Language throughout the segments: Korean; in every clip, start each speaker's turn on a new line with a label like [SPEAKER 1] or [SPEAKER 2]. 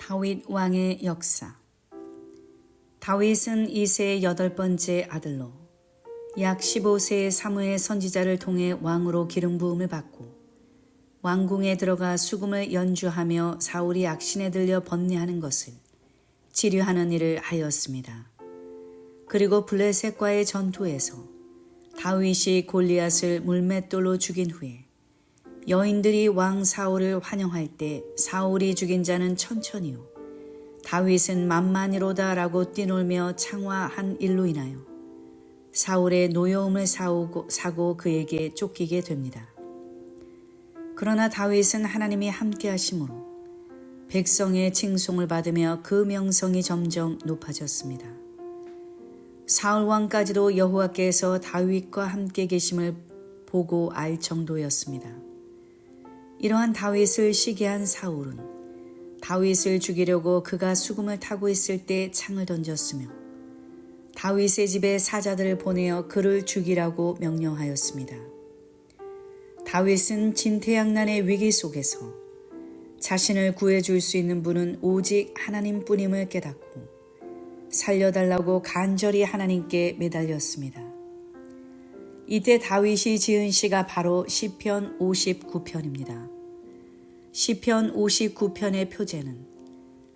[SPEAKER 1] 다윗 왕의 역사. 다윗은 이새의 8번째 아들로 약 15세의 사무엘 선지자를 통해 왕으로 기름 부음을 받고 왕궁에 들어가 수금을 연주하며 사울이 악신에 들려 번뇌하는 것을 치료하는 일을 하였습니다. 그리고 블레셋과의 전투에서 다윗이 골리앗을 물맷돌로 죽인 후에 여인들이 왕 사울을 환영할 때 사울이 죽인 자는 천천히요 다윗은 만만이로다라고 뛰놀며 창화한 일로 인하여 사울의 노여움을 사고 그에게 쫓기게 됩니다. 그러나 다윗은 하나님이 함께 하심으로 백성의 칭송을 받으며 그 명성이 점점 높아졌습니다. 사울 왕까지도 여호와께서 다윗과 함께 계심을 보고 알 정도였습니다. 이러한 다윗을 시기한 사울은 다윗을 죽이려고 그가 수금을 타고 있을 때 창을 던졌으며 다윗의 집에 사자들을 보내어 그를 죽이라고 명령하였습니다. 다윗은 진퇴양난의 위기 속에서 자신을 구해줄 수 있는 분은 오직 하나님뿐임을 깨닫고 살려달라고 간절히 하나님께 매달렸습니다. 이때 다윗이 지은 시가 바로 시편 59편입니다. 시편 59편의 표제는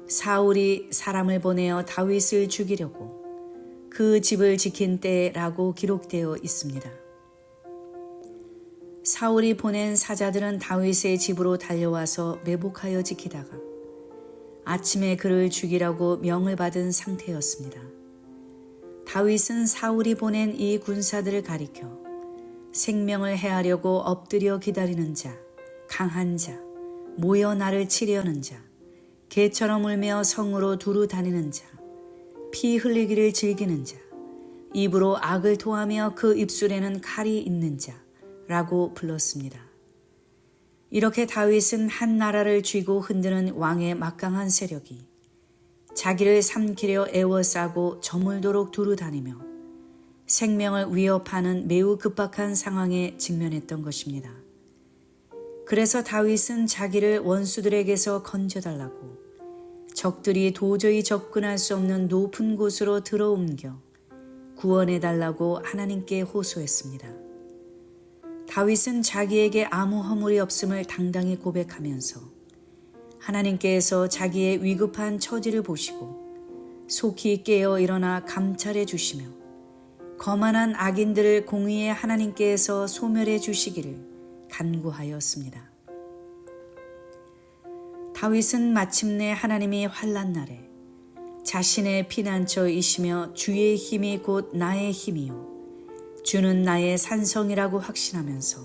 [SPEAKER 1] 사울이 사람을 보내어 다윗을 죽이려고 그 집을 지킨 때라고 기록되어 있습니다. 사울이 보낸 사자들은 다윗의 집으로 달려와서 매복하여 지키다가 아침에 그를 죽이라고 명을 받은 상태였습니다. 다윗은 사울이 보낸 이 군사들을 가리켜 생명을 해하려고 엎드려 기다리는 자, 강한 자, 모여 나를 치려는 자, 개처럼 울며 성으로 두루 다니는 자, 피 흘리기를 즐기는 자, 입으로 악을 토하며 그 입술에는 칼이 있는 자라고 불렀습니다. 이렇게 다윗은 한 나라를 쥐고 흔드는 왕의 막강한 세력이 자기를 삼키려 애워싸고 저물도록 두루 다니며 생명을 위협하는 매우 급박한 상황에 직면했던 것입니다. 그래서 다윗은 자기를 원수들에게서 건져달라고 적들이 도저히 접근할 수 없는 높은 곳으로 들어옮겨 구원해달라고 하나님께 호소했습니다. 다윗은 자기에게 아무 허물이 없음을 당당히 고백하면서 하나님께서 자기의 위급한 처지를 보시고 속히 깨어 일어나 감찰해 주시며 거만한 악인들을 공의의 하나님께서 소멸해 주시기를 간구하였습니다. 다윗은 마침내 하나님이 환난 날에 자신의 피난처이시며 주의 힘이 곧 나의 힘이요 주는 나의 산성이라고 확신하면서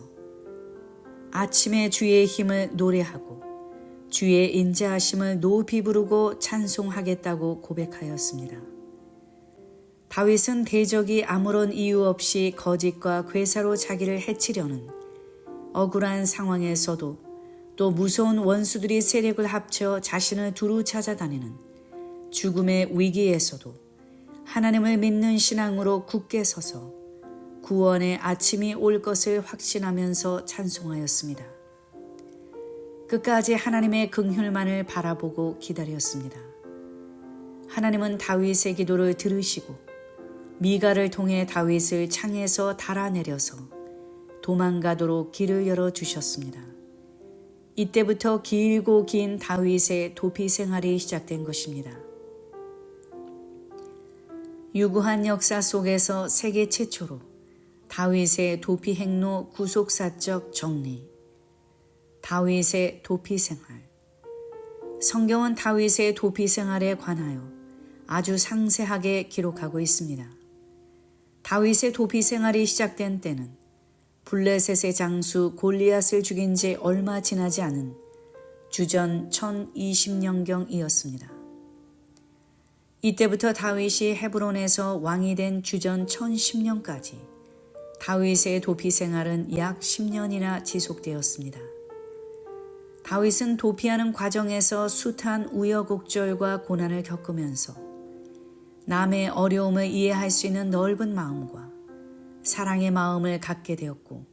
[SPEAKER 1] 아침에 주의 힘을 노래하고 주의 인자하심을 높이 부르고 찬송하겠다고 고백하였습니다. 다윗은 대적이 아무런 이유 없이 거짓과 괴사로 자기를 해치려는 억울한 상황에서도 또 무서운 원수들이 세력을 합쳐 자신을 두루 찾아다니는 죽음의 위기에서도 하나님을 믿는 신앙으로 굳게 서서 구원의 아침이 올 것을 확신하면서 찬송하였습니다. 끝까지 하나님의 긍휼만을 바라보고 기다렸습니다. 하나님은 다윗의 기도를 들으시고 미가를 통해 다윗을 창에서 달아내려서 도망가도록 길을 열어주셨습니다. 이때부터 길고 긴 다윗의 도피 생활이 시작된 것입니다. 유구한 역사 속에서 세계 최초로 다윗의 도피 행로 구속사적 정리, 다윗의 도피 생활. 성경은 다윗의 도피 생활에 관하여 아주 상세하게 기록하고 있습니다. 다윗의 도피 생활이 시작된 때는 블레셋의 장수 골리앗을 죽인 지 얼마 지나지 않은 주전 1020년경이었습니다. 이때부터 다윗이 헤브론에서 왕이 된 주전 1010년까지 다윗의 도피 생활은 약 10년이나 지속되었습니다. 다윗은 도피하는 과정에서 숱한 우여곡절과 고난을 겪으면서 남의 어려움을 이해할 수 있는 넓은 마음과 사랑의 마음을 갖게 되었고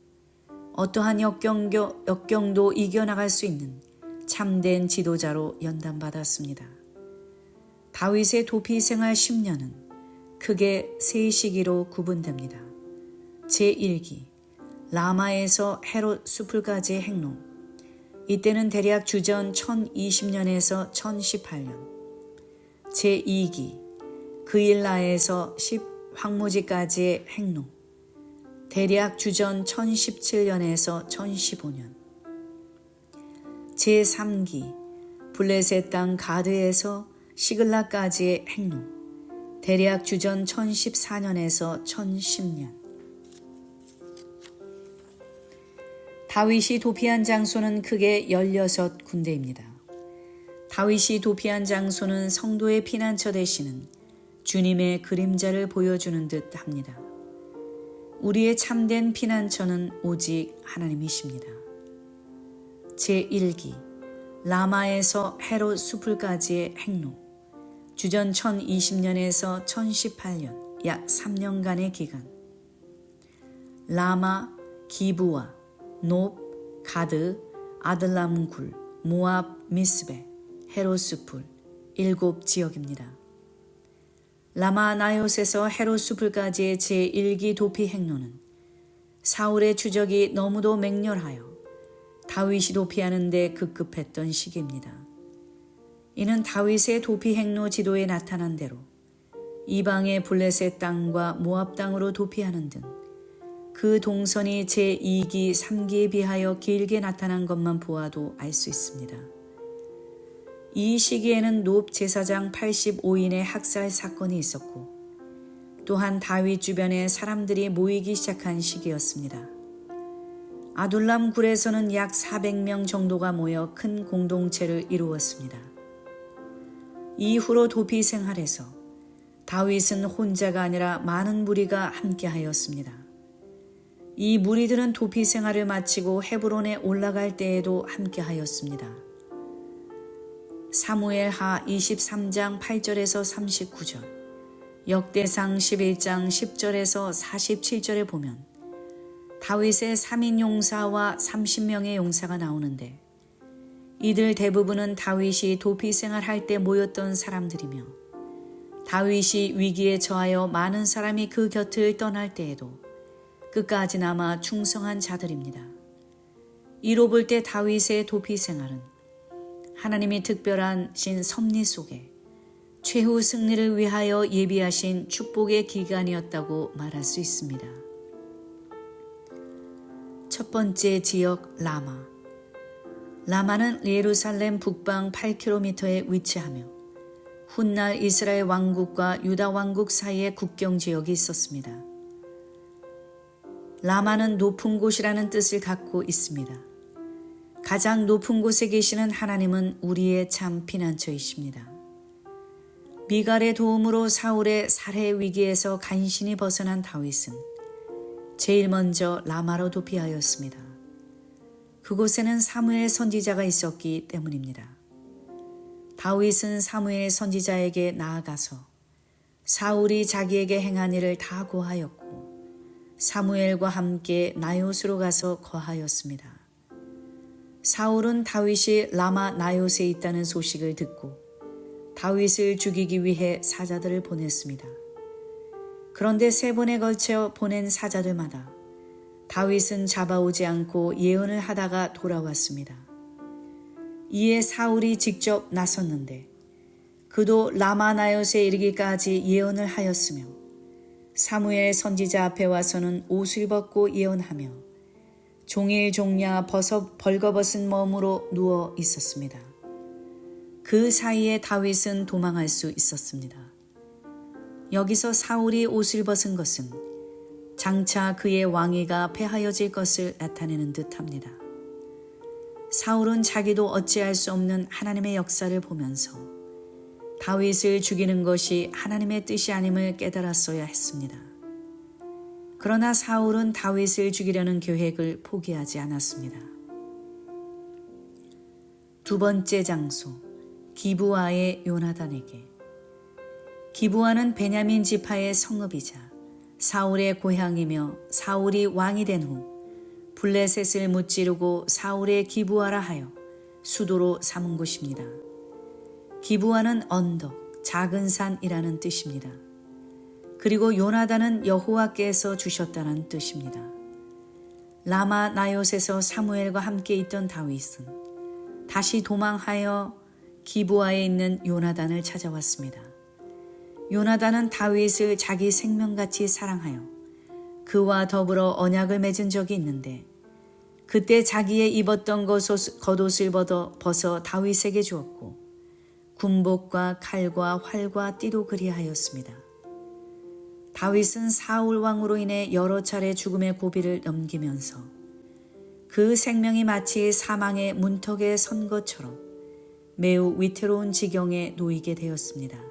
[SPEAKER 1] 어떠한 역경도 이겨나갈 수 있는 참된 지도자로 연단받았습니다. 다윗의 도피 생활 10년은 크게 세 시기로 구분됩니다. 제1기 라마에서 헤롯 수풀까지의 행로. 이때는 대략 주전 1020년에서 1018년. 제2기 그일라에서 10황무지까지의 행로. 대략 주전 1017년에서 1015년. 제3기 블레셋 땅 가드에서 시글라까지의 행로. 대략 주전 1014년에서 1010년. 다윗이 도피한 장소는 크게 16군데입니다. 다윗이 도피한 장소는 성도의 피난처 되시는 주님의 그림자를 보여주는 듯 합니다. 우리의 참된 피난처는 오직 하나님이십니다. 제1기 라마에서 헤롯 수풀까지의 행로. 주전 1020년에서 1018년, 약 3년간의 기간. 라마, 기브와, 높, 가드, 아들람 굴, 모압, 미스베, 헤롯 수풀 7지역입니다. 라마 나요스에서 헤롯 수풀까지의 제1기 도피 행로는 사울의 추적이 너무도 맹렬하여 다윗이 도피하는 데 급급했던 시기입니다. 이는 다윗의 도피 행로 지도에 나타난 대로 이방의 블레셋 땅과 모압 땅으로 도피하는 등 그 동선이 제2기, 3기에 비하여 길게 나타난 것만 보아도 알 수 있습니다. 이 시기에는 높 제사장 85인의 학살 사건이 있었고 또한 다윗 주변에 사람들이 모이기 시작한 시기였습니다. 아둘람 굴에서는 약 400명 정도가 모여 큰 공동체를 이루었습니다. 이후로 도피 생활에서 다윗은 혼자가 아니라 많은 무리가 함께하였습니다. 이 무리들은 도피 생활을 마치고 헤브론에 올라갈 때에도 함께하였습니다. 사무엘하 23장 8절에서 39절, 역대상 11장 10절에서 47절에 보면 다윗의 3인 용사와 30명의 용사가 나오는데 이들 대부분은 다윗이 도피 생활할 때 모였던 사람들이며 다윗이 위기에 처하여 많은 사람이 그 곁을 떠날 때에도 끝까지 남아 충성한 자들입니다. 이로 볼 때 다윗의 도피 생활은 하나님이 특별한 신 섭리 속에 최후 승리를 위하여 예비하신 축복의 기간이었다고 말할 수 있습니다. 첫 번째 지역 라마. 라마는 예루살렘 북방 8km에 위치하며 훗날 이스라엘 왕국과 유다 왕국 사이에 국경 지역이 있었습니다. 라마는 높은 곳이라는 뜻을 갖고 있습니다. 가장 높은 곳에 계시는 하나님은 우리의 참 피난처이십니다. 미갈의 도움으로 사울의 살해 위기에서 간신히 벗어난 다윗은 제일 먼저 라마로 도피하였습니다. 그곳에는 사무엘 선지자가 있었기 때문입니다. 다윗은 사무엘 선지자에게 나아가서 사울이 자기에게 행한 일을 다 고하였고 사무엘과 함께 나요스로 가서 거하였습니다. 사울은 다윗이 라마 나요스에 있다는 소식을 듣고 다윗을 죽이기 위해 사자들을 보냈습니다. 그런데 3번에 걸쳐 보낸 사자들마다 다윗은 잡아오지 않고 예언을 하다가 돌아왔습니다. 이에 사울이 직접 나섰는데 그도 라마 나요스에 이르기까지 예언을 하였으며 사무엘 선지자 앞에 와서는 옷을 벗고 예언하며 종일 종야 벌거벗은 몸으로 누워 있었습니다. 그 사이에 다윗은 도망할 수 있었습니다. 여기서 사울이 옷을 벗은 것은 장차 그의 왕위가 폐하여질 것을 나타내는 듯합니다. 사울은 자기도 어찌할 수 없는 하나님의 역사를 보면서 다윗을 죽이는 것이 하나님의 뜻이 아님을 깨달았어야 했습니다. 그러나 사울은 다윗을 죽이려는 계획을 포기하지 않았습니다. 두 번째 장소, 기브아의 요나단에게. 기브아는 베냐민 지파의 성읍이자 사울의 고향이며 사울이 왕이 된 후 블레셋을 무찌르고 사울의 기브아라 하여 수도로 삼은 곳입니다. 기브아는 언덕, 작은 산이라는 뜻입니다. 그리고 요나단은 여호와께서 주셨다는 뜻입니다. 라마 나옳에서 사무엘과 함께 있던 다윗은 다시 도망하여 기브아에 있는 요나단을 찾아왔습니다. 요나단은 다윗을 자기 생명같이 사랑하여 그와 더불어 언약을 맺은 적이 있는데 그때 자기의 입었던 겉옷을 벗어 다윗에게 주었고 군복과 칼과 활과 띠도 그리하였습니다. 다윗은 사울 왕으로 인해 여러 차례 죽음의 고비를 넘기면서 그 생명이 마치 사망의 문턱에 선 것처럼 매우 위태로운 지경에 놓이게 되었습니다.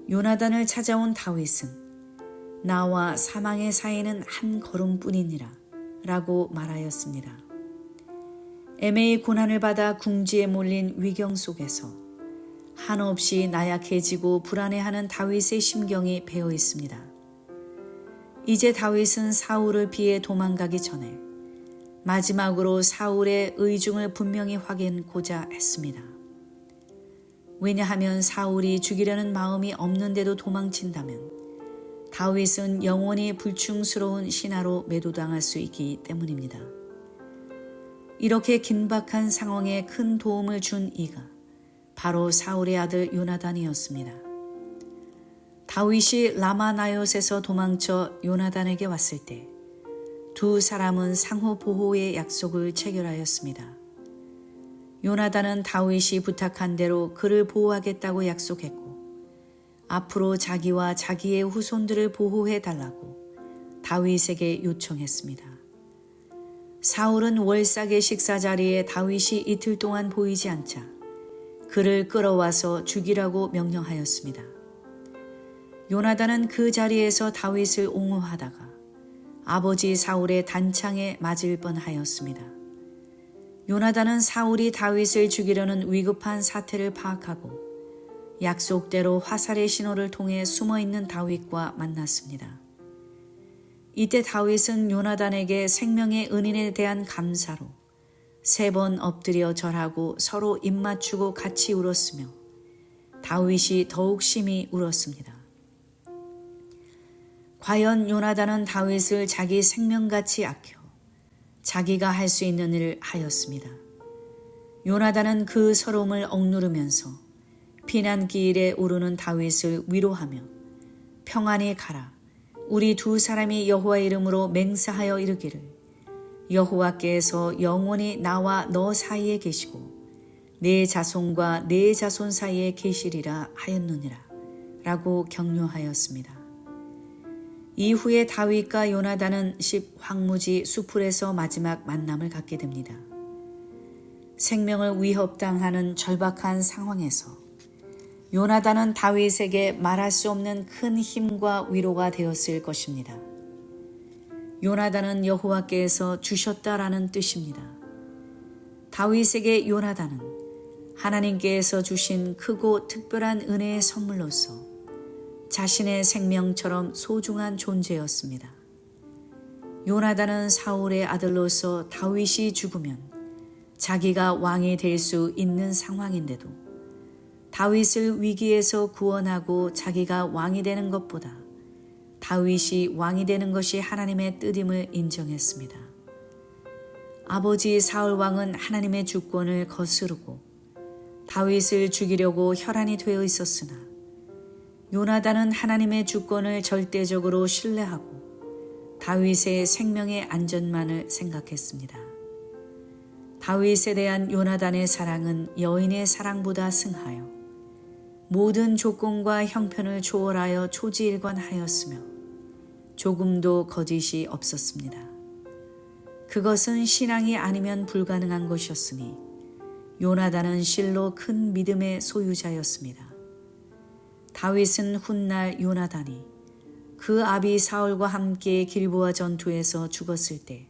[SPEAKER 1] 요나단을 찾아온 다윗은 나와 사망의 사이는 한 걸음뿐이니라 라고 말하였습니다. 애매히 고난을 받아 궁지에 몰린 위경 속에서 한없이 나약해지고 불안해하는 다윗의 심경이 배어 있습니다. 이제 다윗은 사울을 피해 도망가기 전에 마지막으로 사울의 의중을 분명히 확인고자 했습니다. 왜냐하면 사울이 죽이려는 마음이 없는데도 도망친다면 다윗은 영원히 불충스러운 신하로 매도당할 수 있기 때문입니다. 이렇게 긴박한 상황에 큰 도움을 준 이가 바로 사울의 아들 요나단이었습니다. 다윗이 라마 나옳에서 도망쳐 요나단에게 왔을 때 두 사람은 상호 보호의 약속을 체결하였습니다. 요나단은 다윗이 부탁한 대로 그를 보호하겠다고 약속했고 앞으로 자기와 자기의 후손들을 보호해 달라고 다윗에게 요청했습니다. 사울은 월삭의 식사 자리에 다윗이 이틀 동안 보이지 않자 그를 끌어와서 죽이라고 명령하였습니다. 요나단은 그 자리에서 다윗을 옹호하다가 아버지 사울의 단창에 맞을 뻔하였습니다. 요나단은 사울이 다윗을 죽이려는 위급한 사태를 파악하고 약속대로 화살의 신호를 통해 숨어있는 다윗과 만났습니다. 이때 다윗은 요나단에게 생명의 은인에 대한 감사로 3번 엎드려 절하고 서로 입맞추고 같이 울었으며 다윗이 더욱 심히 울었습니다. 과연 요나단은 다윗을 자기 생명같이 아껴 자기가 할 수 있는 일을 하였습니다. 요나단은 그 서러움을 억누르면서 피난길에 오르는 다윗을 위로하며 평안히 가라. 우리 두 사람이 여호와 이름으로 맹세하여 이르기를 여호와께서 영원히 나와 너 사이에 계시고 내 자손과 내 자손 사이에 계시리라 하였느니라 라고 격려하였습니다. 이후에 다윗과 요나단은 황무지 수풀에서 마지막 만남을 갖게 됩니다. 생명을 위협당하는 절박한 상황에서 요나단은 다윗에게 말할 수 없는 큰 힘과 위로가 되었을 것입니다. 요나단은 여호와께서 주셨다라는 뜻입니다. 다윗에게 요나단은 하나님께서 주신 크고 특별한 은혜의 선물로서 자신의 생명처럼 소중한 존재였습니다. 요나단은 사울의 아들로서 다윗이 죽으면 자기가 왕이 될 수 있는 상황인데도 다윗을 위기에서 구원하고 자기가 왕이 되는 것보다 다윗이 왕이 되는 것이 하나님의 뜻임을 인정했습니다. 아버지 사울 왕은 하나님의 주권을 거스르고 다윗을 죽이려고 혈안이 되어 있었으나 요나단은 하나님의 주권을 절대적으로 신뢰하고 다윗의 생명의 안전만을 생각했습니다. 다윗에 대한 요나단의 사랑은 여인의 사랑보다 승하여 모든 조건과 형편을 초월하여 초지일관하였으며 조금도 거짓이 없었습니다. 그것은 신앙이 아니면 불가능한 것이었으니 요나단은 실로 큰 믿음의 소유자였습니다. 다윗은 훗날 요나단이 그 아비 사울과 함께 길보아 전투에서 죽었을 때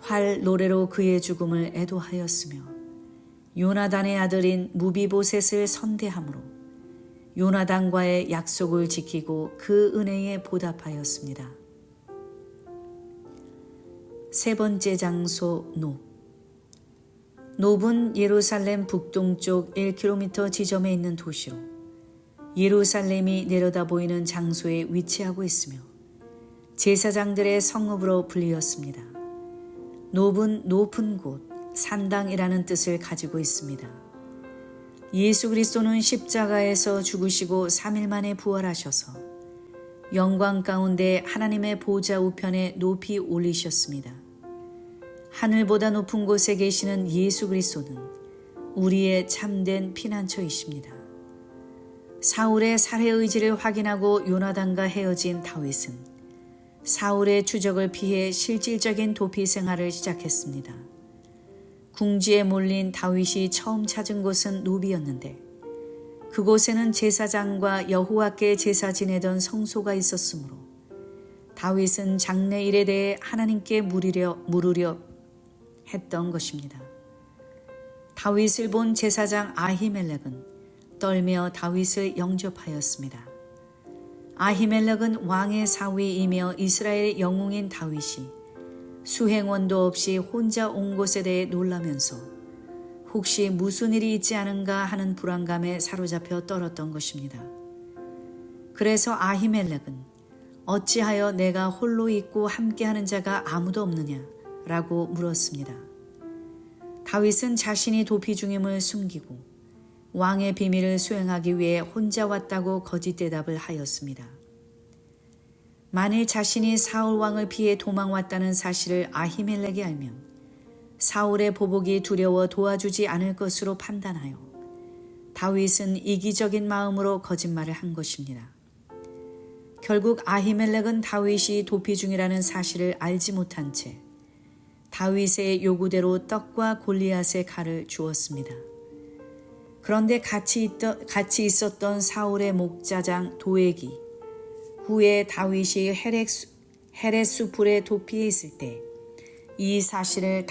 [SPEAKER 1] 활 노래로 그의 죽음을 애도하였으며 요나단의 아들인 무비보셋을 선대함으로 요나단과의 약속을 지키고 그 은혜에 보답하였습니다. 세 번째 장소 높. 높은 예루살렘 북동쪽 1km 지점에 있는 도시로 예루살렘이 내려다 보이는 장소에 위치하고 있으며 제사장들의 성읍으로 불리었습니다. 놉은 높은 곳, 산당이라는 뜻을 가지고 있습니다. 예수 그리스도는 십자가에서 죽으시고 3일 만에 부활하셔서 영광 가운데 하나님의 보좌 우편에 높이 올리셨습니다. 하늘보다 높은 곳에 계시는 예수 그리스도는 우리의 참된 피난처이십니다. 사울의 살해 의지를 확인하고 요나단과 헤어진 다윗은 사울의 추적을 피해 실질적인 도피 생활을 시작했습니다. 궁지에 몰린 다윗이 처음 찾은 곳은 노비였는데 그곳에는 제사장과 여호와께 제사 지내던 성소가 있었으므로 다윗은 장래일에 대해 하나님께 물으려 했던 것입니다. 다윗을 본 제사장 아히멜렉은 떨며 다윗을 영접하였습니다. 아히멜렉은 왕의 사위이며 이스라엘의 영웅인 다윗이 수행원도 없이 혼자 온 것에 대해 놀라면서 혹시 무슨 일이 있지 않은가 하는 불안감에 사로잡혀 떨었던 것입니다. 그래서 아히멜렉은 어찌하여 내가 홀로 있고 함께하는 자가 아무도 없느냐 라고 물었습니다. 다윗은 자신이 도피 중임을 숨기고 왕의 비밀을 수행하기 위해 혼자 왔다고 거짓 대답을 하였습니다. 만일 자신이 사울 왕을 피해 도망왔다는 사실을 아히멜렉이 알면 사울의 보복이 두려워 도와주지 않을 것으로 판단하여 다윗은 이기적인 마음으로 거짓말을 한 것입니다. 결국 아히멜렉은 다윗이 도피 중이라는 사실을 알지 못한 채 다윗의 요구대로 떡과 골리앗의 칼을 주었습니다. 그런데 같이 있었던 사울의 목자장 도액이 후에 다윗이 헤렛수풀에 도피해 있을 때 이 사실을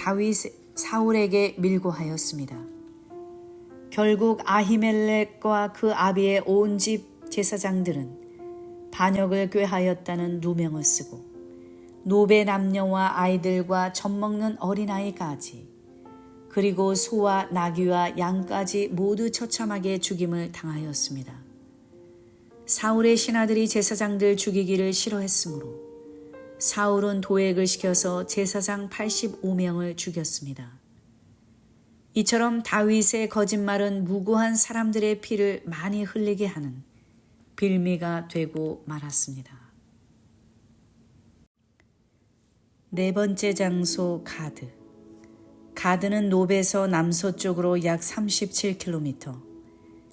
[SPEAKER 1] 사울에게 밀고 하였습니다. 결국 아히멜렉과 그 아비의 온 집 제사장들은 반역을 꾀하였다는 누명을 쓰고 노베 남녀와 아이들과 젖먹는 어린아이까지 그리고 소와 나귀와 양까지 모두 처참하게 죽임을 당하였습니다. 사울의 신하들이 제사장들 죽이기를 싫어했으므로 사울은 도액을 시켜서 제사장 85명을 죽였습니다. 이처럼 다윗의 거짓말은 무고한 사람들의 피를 많이 흘리게 하는 빌미가 되고 말았습니다. 네 번째 장소 가드. 가드는 노베에서 남서쪽으로 약 37km,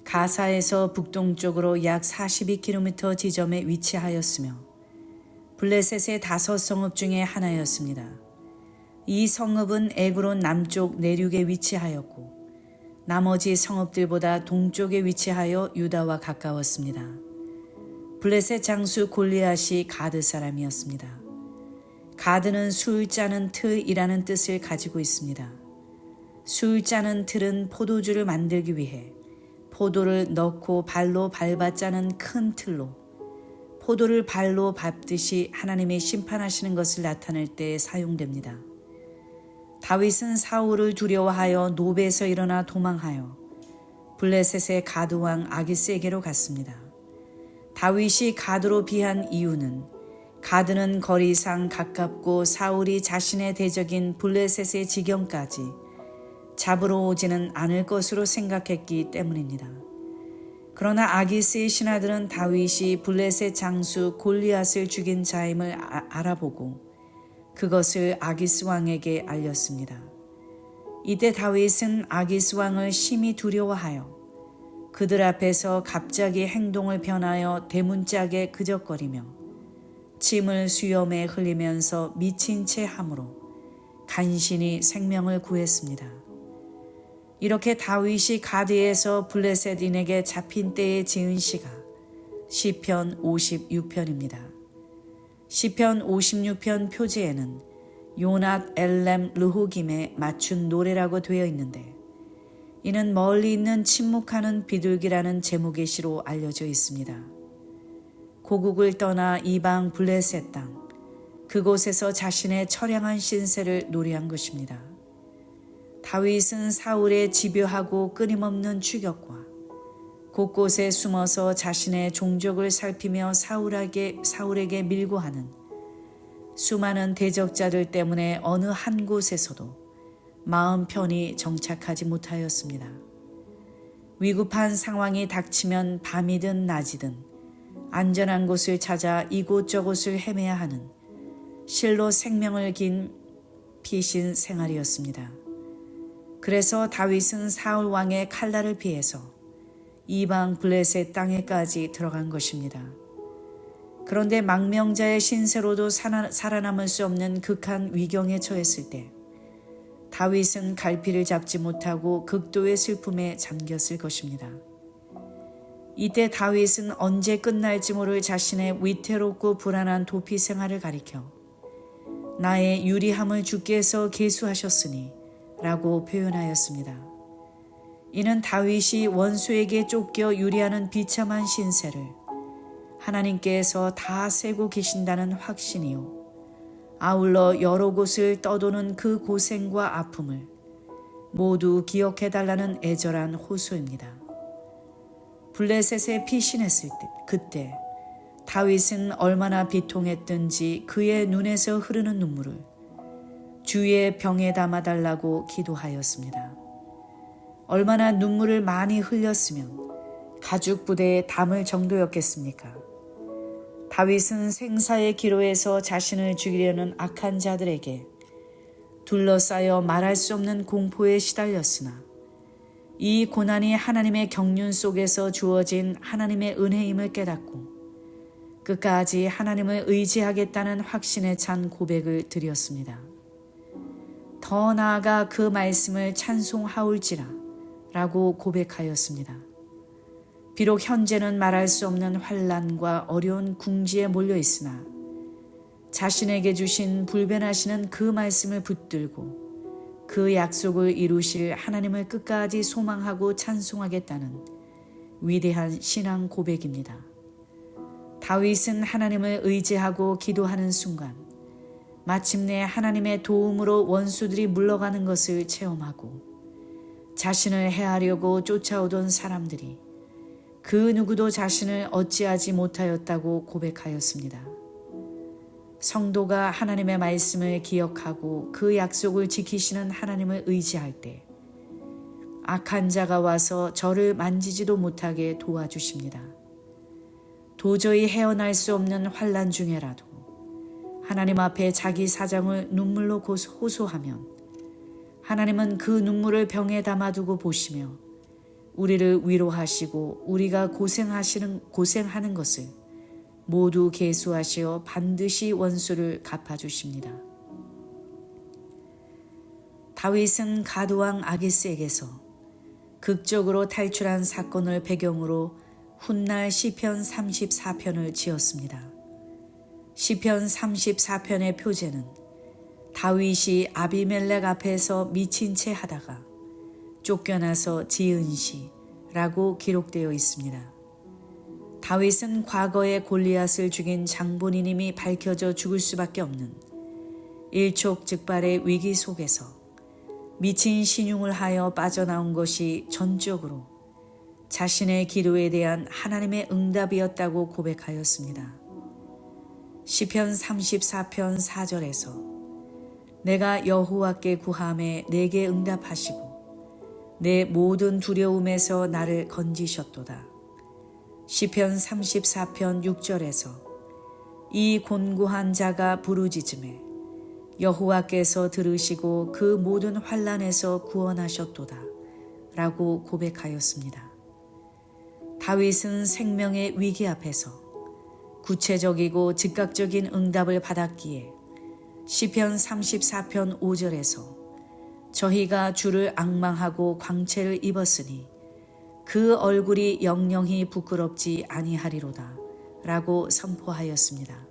[SPEAKER 1] 가사에서 북동쪽으로 약 42km 지점에 위치하였으며 블레셋의 5성읍 중에 하나였습니다. 이 성읍은 에그론 남쪽 내륙에 위치하였고 나머지 성읍들보다 동쪽에 위치하여 유다와 가까웠습니다. 블레셋 장수 골리앗이 가드 사람이었습니다. 가드는 술 짜는 틀이라는 뜻을 가지고 있습니다. 술 짜는 틀은 포도주를 만들기 위해 포도를 넣고 발로 밟아 짜는 큰 틀로 포도를 발로 밟듯이 하나님이 심판하시는 것을 나타낼 때 사용됩니다. 다윗은 사울을 두려워하여 노베에서 일어나 도망하여 블레셋의 가드 왕 아기스에게로 갔습니다. 다윗이 가드로 피한 이유는 가드는 거리상 가깝고 사울이 자신의 대적인 블레셋의 지경까지 잡으러 오지는 않을 것으로 생각했기 때문입니다. 그러나 아기스의 신하들은 다윗이 블레셋 장수 골리앗을 죽인 자임을 알아보고 그것을 아기스 왕에게 알렸습니다. 이때 다윗은 아기스 왕을 심히 두려워하여 그들 앞에서 갑자기 행동을 변하여 대문짝에 그적거리며 침을 수염에 흘리면서 미친 채 함으로 간신히 생명을 구했습니다. 이렇게 다윗이 가드에서 블레셋인에게 잡힌 때에 지은 시가 시편 56편입니다. 시편 56편 표지에는 요낫 엘렘 르호김에 맞춘 노래라고 되어 있는데 이는 멀리 있는 침묵하는 비둘기라는 제목의 시로 알려져 있습니다. 고국을 떠나 이방 블레셋 땅, 그곳에서 자신의 처량한 신세를 노래한 것입니다. 다윗은 사울의 집요하고 끊임없는 추격과 곳곳에 숨어서 자신의 종족을 살피며 사울에게 밀고하는 수많은 대적자들 때문에 어느 한 곳에서도 마음 편히 정착하지 못하였습니다. 위급한 상황이 닥치면 밤이든 낮이든 안전한 곳을 찾아 이곳저곳을 헤매야 하는 실로 생명을 긴 피신 생활이었습니다. 그래서 다윗은 사울 왕의 칼날을 피해서 이방 블레셋 땅에까지 들어간 것입니다. 그런데 망명자의 신세로도 살아남을 수 없는 극한 위경에 처했을 때 다윗은 갈피를 잡지 못하고 극도의 슬픔에 잠겼을 것입니다. 이때 다윗은 언제 끝날지 모를 자신의 위태롭고 불안한 도피 생활을 가리켜 나의 유리함을 주께서 계수하셨으니 라고 표현하였습니다. 이는 다윗이 원수에게 쫓겨 유리하는 비참한 신세를 하나님께서 다 세고 계신다는 확신이요. 아울러 여러 곳을 떠도는 그 고생과 아픔을 모두 기억해달라는 애절한 호소입니다. 블레셋에 피신했을 때 그때 다윗은 얼마나 비통했든지 그의 눈에서 흐르는 눈물을 주의 병에 담아달라고 기도하였습니다. 얼마나 눈물을 많이 흘렸으면 가죽 부대에 담을 정도였겠습니까? 다윗은 생사의 기로에서 자신을 죽이려는 악한 자들에게 둘러싸여 말할 수 없는 공포에 시달렸으나 이 고난이 하나님의 경륜 속에서 주어진 하나님의 은혜임을 깨닫고 끝까지 하나님을 의지하겠다는 확신에 찬 고백을 드렸습니다. 더 나아가 그 말씀을 찬송하올지라 라고 고백하였습니다. 비록 현재는 말할 수 없는 환난과 어려운 궁지에 몰려 있으나 자신에게 주신 불변하시는 그 말씀을 붙들고 그 약속을 이루실 하나님을 끝까지 소망하고 찬송하겠다는 위대한 신앙 고백입니다. 다윗은 하나님을 의지하고 기도하는 순간 마침내 하나님의 도움으로 원수들이 물러가는 것을 체험하고 자신을 해하려고 쫓아오던 사람들이 그 누구도 자신을 어찌하지 못하였다고 고백하였습니다. 성도가 하나님의 말씀을 기억하고 그 약속을 지키시는 하나님을 의지할 때 악한 자가 와서 저를 만지지도 못하게 도와주십니다. 도저히 헤어날 수 없는 환난 중에라도 하나님 앞에 자기 사정을 눈물로 호소하면 하나님은 그 눈물을 병에 담아두고 보시며 우리를 위로하시고 우리가 고생하는 것을 모두 계수하시어 반드시 원수를 갚아주십니다. 다윗은 가드왕 아기스에게서 극적으로 탈출한 사건을 배경으로 훗날 시편 34편을 지었습니다. 시편 34편의 표제는 다윗이 아비멜렉 앞에서 미친 채 하다가 쫓겨나서 지은 시라고 기록되어 있습니다. 다윗은 과거에 골리앗을 죽인 장본인임이 밝혀져 죽을 수밖에 없는 일촉즉발의 위기 속에서 미친 신용을 하여 빠져나온 것이 전적으로 자신의 기도에 대한 하나님의 응답이었다고 고백하였습니다. 시편 34편 4절에서 내가 여호와께 구함에 내게 응답하시고 내 모든 두려움에서 나를 건지셨도다. 시편 34편 6절에서 이 곤고한 자가 부르짖음에 여호와께서 들으시고 그 모든 환난에서 구원하셨도다 라고 고백하였습니다. 다윗은 생명의 위기 앞에서 구체적이고 즉각적인 응답을 받았기에 시편 34편 5절에서 저희가 주를 앙망하고 광채를 입었으니 그 얼굴이 영영히 부끄럽지 아니하리로다 라고 선포하였습니다.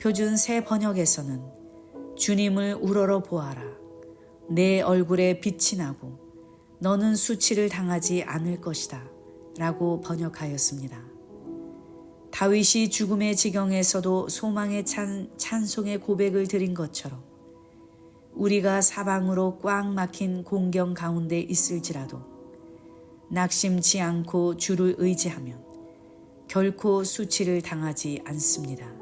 [SPEAKER 1] 표준 새 번역에서는 주님을 우러러 보아라. 내 얼굴에 빛이 나고 너는 수치를 당하지 않을 것이다 라고 번역하였습니다. 다윗이 죽음의 지경에서도 소망의 찬송의 고백을 드린 것처럼 우리가 사방으로 꽉 막힌 공경 가운데 있을지라도 낙심치 않고 주를 의지하면 결코 수치를 당하지 않습니다.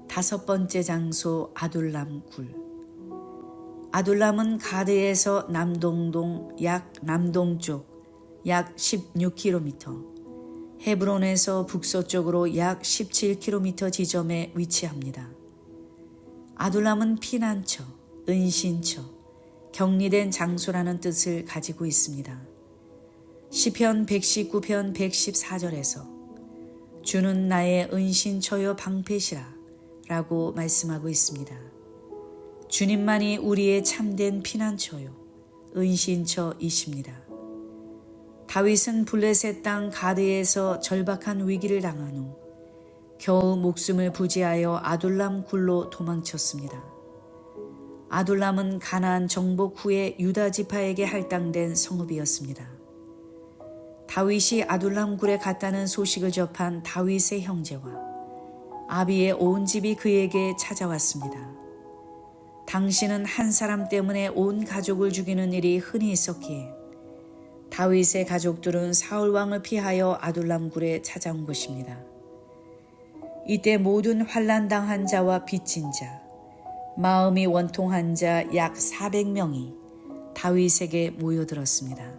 [SPEAKER 1] 5번째 장소 아둘람 굴. 아둘람은 가드에서 남동쪽 약 16km, 헤브론에서 북서쪽으로 약 17km 지점에 위치합니다. 아둘람은 피난처, 은신처, 격리된 장소라는 뜻을 가지고 있습니다. 시편 119편 114절에서 주는 나의 은신처요 방패시라 라고 말씀하고 있습니다. 주님만이 우리의 참된 피난처요 은신처이십니다. 다윗은 블레셋 땅 가드에서 절박한 위기를 당한 후 겨우 목숨을 부지하여 아둘람 굴로 도망쳤습니다. 아둘람은 가나안 정복 후에 유다 지파에게 할당된 성읍이었습니다. 다윗이 아둘람 굴에 갔다는 소식을 접한 다윗의 형제와 아비의 온 집이 그에게 찾아왔습니다. 당신은 한 사람 때문에 온 가족을 죽이는 일이 흔히 있었기에 다윗의 가족들은 사울 왕을 피하여 아둘람 굴에 찾아온 것입니다. 이때 모든 환난당한 자와 빚진 자, 마음이 원통한 자 약 400명이 다윗에게 모여들었습니다.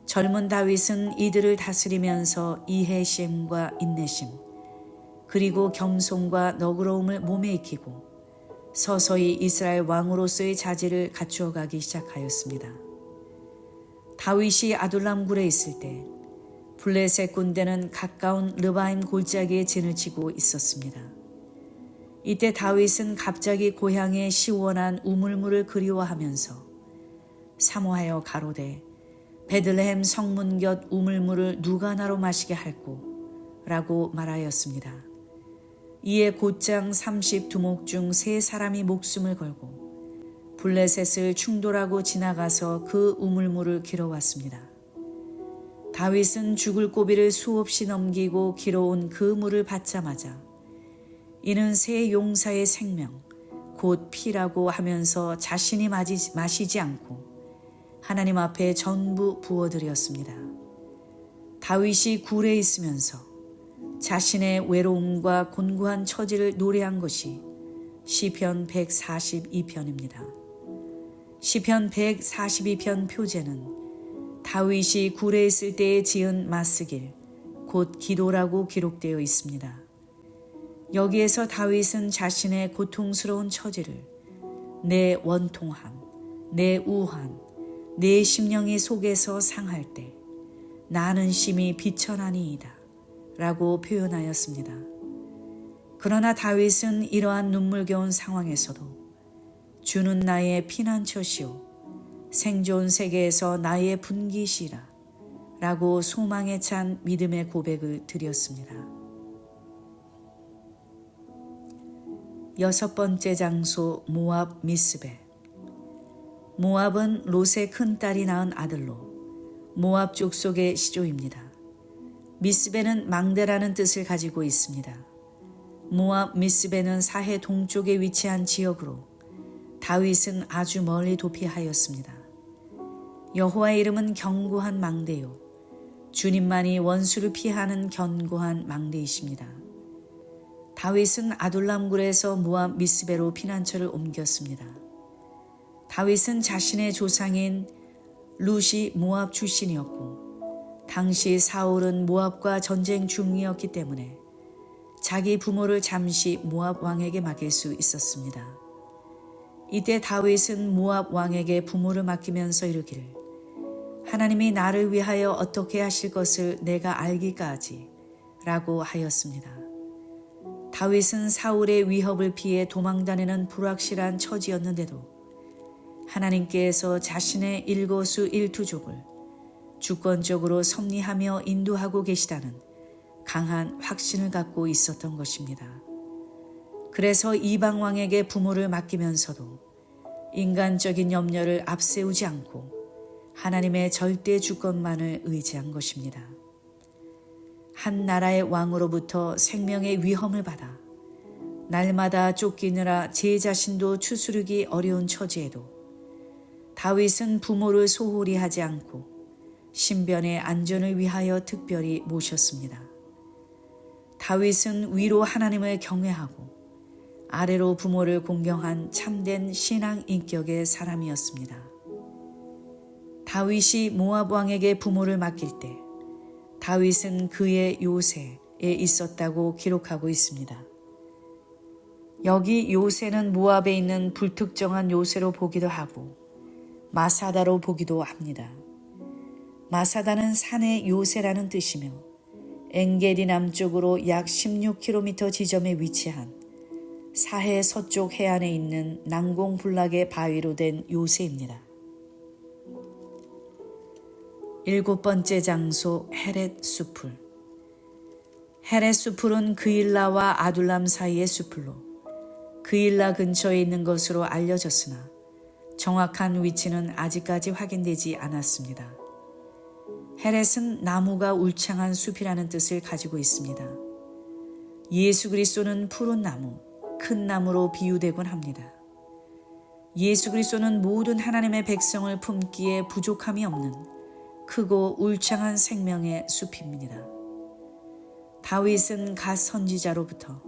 [SPEAKER 1] 젊은 다윗은 이들을 다스리면서 이해심과 인내심, 그리고 겸손과 너그러움을 몸에 익히고 서서히 이스라엘 왕으로서의 자질을 갖추어가기 시작하였습니다. 다윗이 아둘람 굴에 있을 때 블레셋 군대는 가까운 르바임 골짜기에 진을 치고 있었습니다. 이때 다윗은 갑자기 고향의 시원한 우물물을 그리워하면서 사모하여 가로되 베들레헴 성문 곁 우물물을 누가 나로 마시게 할꼬 라고 말하였습니다. 이에 곧장 30두목 중 3사람이 목숨을 걸고 블레셋을 충돌하고 지나가서 그 우물물을 길어왔습니다. 다윗은 죽을 고비를 수없이 넘기고 길어온 그 물을 받자마자 이는 새 용사의 생명 곧 피라고 하면서 자신이 마시지 않고 하나님 앞에 전부 부어드렸습니다. 다윗이 굴에 있으면서 자신의 외로움과 곤고한 처지를 노래한 것이 시편 142편입니다. 시편 142편 표제는 다윗이 굴에 있을 때에 지은 맞쓰길 곧 기도라고 기록되어 있습니다. 여기에서 다윗은 자신의 고통스러운 처지를 내 원통함, 내 우환, 내 심령이 속에서 상할 때 나는 심히 비천하니이다 라고 표현하였습니다. 그러나 다윗은 이러한 눈물겨운 상황에서도 주는 나의 피난처시오 생존 세계에서 나의 분기시라 라고 소망에 찬 믿음의 고백을 드렸습니다. 6번째 장소 모압 미스베. 모압은 롯의 큰딸이 낳은 아들로 모압 족속의 시조입니다. 미스베는 망대라는 뜻을 가지고 있습니다. 모압 미스베는 사해 동쪽에 위치한 지역으로 다윗은 아주 멀리 도피하였습니다. 여호와의 이름은 견고한 망대요 주님만이 원수를 피하는 견고한 망대이십니다. 다윗은 아둘람 굴에서 모압 미스베로 피난처를 옮겼습니다. 다윗은 자신의 조상인 룻이 모압 출신이었고 당시 사울은 모압과 전쟁 중이었기 때문에 자기 부모를 잠시 모압 왕에게 맡길 수 있었습니다. 이때 다윗은 모압 왕에게 부모를 맡기면서 이르기를 하나님이 나를 위하여 어떻게 하실 것을 내가 알기까지 라고 하였습니다. 다윗은 사울의 위협을 피해 도망다니는 불확실한 처지였는데도 하나님께서 자신의 일거수 일투족을 주권적으로 섭리하며 인도하고 계시다는 강한 확신을 갖고 있었던 것입니다. 그래서 이방 왕에게 부모를 맡기면서도 인간적인 염려를 앞세우지 않고 하나님의 절대 주권만을 의지한 것입니다. 한 나라의 왕으로부터 생명의 위험을 받아 날마다 쫓기느라 제 자신도 추스르기 어려운 처지에도 다윗은 부모를 소홀히 하지 않고 신변의 안전을 위하여 특별히 모셨습니다. 다윗은 위로 하나님을 경외하고 아래로 부모를 공경한 참된 신앙 인격의 사람이었습니다. 다윗이 모압 왕에게 부모를 맡길 때 다윗은 그의 요새에 있었다고 기록하고 있습니다. 여기 요새는 모압에 있는 불특정한 요새로 보기도 하고 마사다로 보기도 합니다. 마사다는 산의 요새라는 뜻이며 엔게디 남쪽으로 약 16km 지점에 위치한 사해 서쪽 해안에 있는 난공불락의 바위로 된 요새입니다. 7번째 장소 헤렛 수풀. 헤렛 수풀은 그일라와 아둘람 사이의 수풀로 그일라 근처에 있는 것으로 알려졌으나 정확한 위치는 아직까지 확인되지 않았습니다. 헤렛은 나무가 울창한 숲이라는 뜻을 가지고 있습니다. 예수 그리스도는 푸른 나무, 큰 나무로 비유되곤 합니다. 예수 그리스도는 모든 하나님의 백성을 품기에 부족함이 없는 크고 울창한 생명의 숲입니다. 다윗은 갓 선지자로부터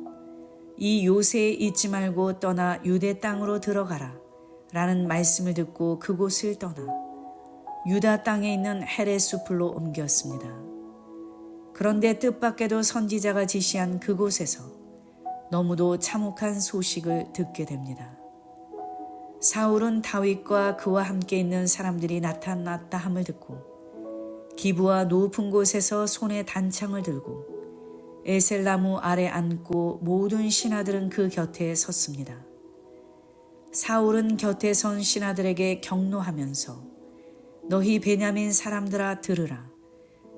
[SPEAKER 1] 이 요새에 있지 말고 떠나 유대 땅으로 들어가라 라는 말씀을 듣고 그곳을 떠나 유다 땅에 있는 헤렛 수풀로 옮겼습니다. 그런데 뜻밖에도 선지자가 지시한 그곳에서 너무도 참혹한 소식을 듣게 됩니다. 사울은 다윗과 그와 함께 있는 사람들이 나타났다 함을 듣고 기브와 높은 곳에서 손에 단창을 들고 에셀나무 아래 앉고 모든 신하들은 그 곁에 섰습니다. 사울은 곁에 선 신하들에게 경노하면서 너희 베냐민 사람들아 들으라.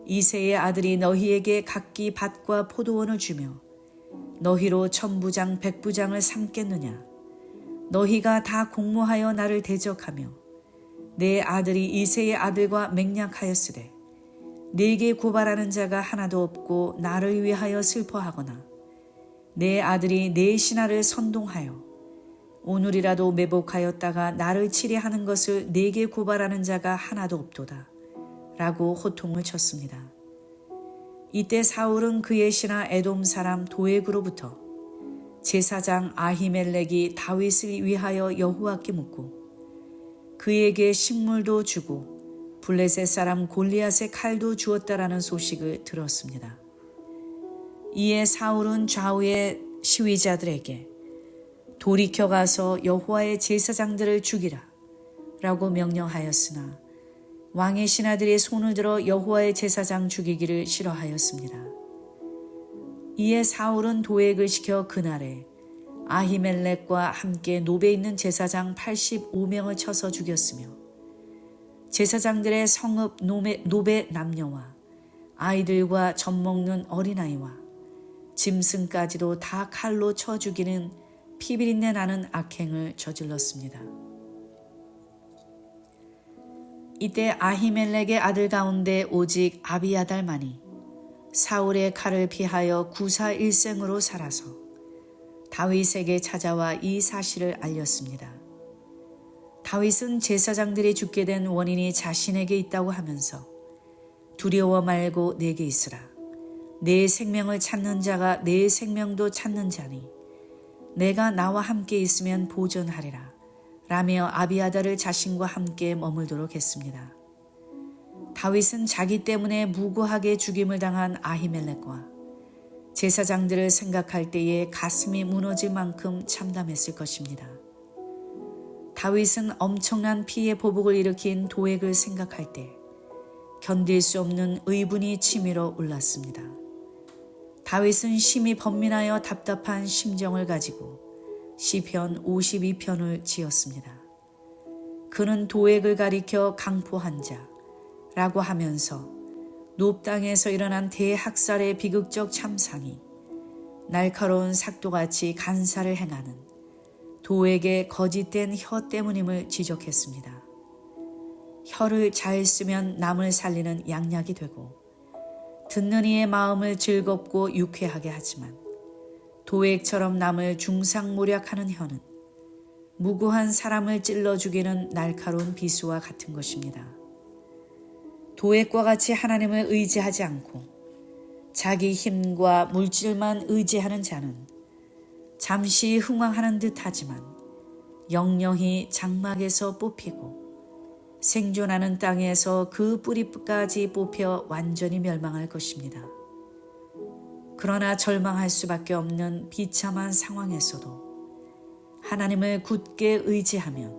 [SPEAKER 1] 이새의 아들이 너희에게 각기 밭과 포도원을 주며 너희로 천부장 백부장을 삼겠느냐. 너희가 다 공모하여 나를 대적하며 내 아들이 이새의 아들과 맹약하였으되 내게 고발하는 자가 하나도 없고 나를 위하여 슬퍼하거나 내 아들이 내 신하를 선동하여 오늘이라도 매복하였다가 나를 치리하는 것을 내게 고발하는 자가 하나도 없도다 라고 호통을 쳤습니다. 이때 사울은 그의 신하 에돔 사람 도액으로부터 제사장 아히멜렉이 다윗을 위하여 여호와께 묻고 그에게 식물도 주고 블레셋 사람 골리앗의 칼도 주었다라는 소식을 들었습니다. 이에 사울은 좌우의 시위자들에게 돌이켜 가서 여호와의 제사장들을 죽이라 라고 명령하였으나 왕의 신하들이 손을 들어 여호와의 제사장 죽이기를 싫어하였습니다. 이에 사울은 도액을 시켜 그날에 아히멜렉과 함께 노베에 있는 제사장 85명을 쳐서 죽였으며 제사장들의 성읍 노베 남녀와 아이들과 젖먹는 어린아이와 짐승까지도 다 칼로 쳐 죽이는 피비린내 나는 악행을 저질렀습니다. 이때 아히멜렉의 아들 가운데 오직 아비아달만이 사울의 칼을 피하여 구사일생으로 살아서 다윗에게 찾아와 이 사실을 알렸습니다. 다윗은 제사장들이 죽게 된 원인이 자신에게 있다고 하면서 두려워 말고 내게 있으라. 내 생명을 찾는 자가 내 생명도 찾는 자니 내가 나와 함께 있으면 보존하리라 라며 아비아달을 자신과 함께 머물도록 했습니다. 다윗은 자기 때문에 무고하게 죽임을 당한 아히멜렉과 제사장들을 생각할 때에 가슴이 무너질 만큼 참담했을 것입니다. 다윗은 엄청난 피해 보복을 일으킨 도액을 생각할 때 견딜 수 없는 의분이 치밀어 올랐습니다. 다윗은 심히 번민하여 답답한 심정을 가지고 시편 52편을 지었습니다. 그는 도액을 가리켜 강포한 자라고 하면서 높 땅에서 일어난 대학살의 비극적 참상이 날카로운 삭도같이 간사를 행하는 도액의 거짓된 혀 때문임을 지적했습니다. 혀를 잘 쓰면 남을 살리는 양약이 되고 듣는 이의 마음을 즐겁고 유쾌하게 하지만 도액처럼 남을 중상모략하는 혀는 무고한 사람을 찔러 죽이는 날카로운 비수와 같은 것입니다. 도액과 같이 하나님을 의지하지 않고 자기 힘과 물질만 의지하는 자는 잠시 흥황하는 듯 하지만 영영히 장막에서 뽑히고 생존하는 땅에서 그 뿌리까지 뽑혀 완전히 멸망할 것입니다. 그러나 절망할 수밖에 없는 비참한 상황에서도 하나님을 굳게 의지하며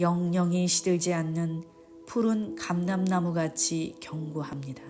[SPEAKER 1] 영영히 시들지 않는 푸른 감람나무같이 견고합니다.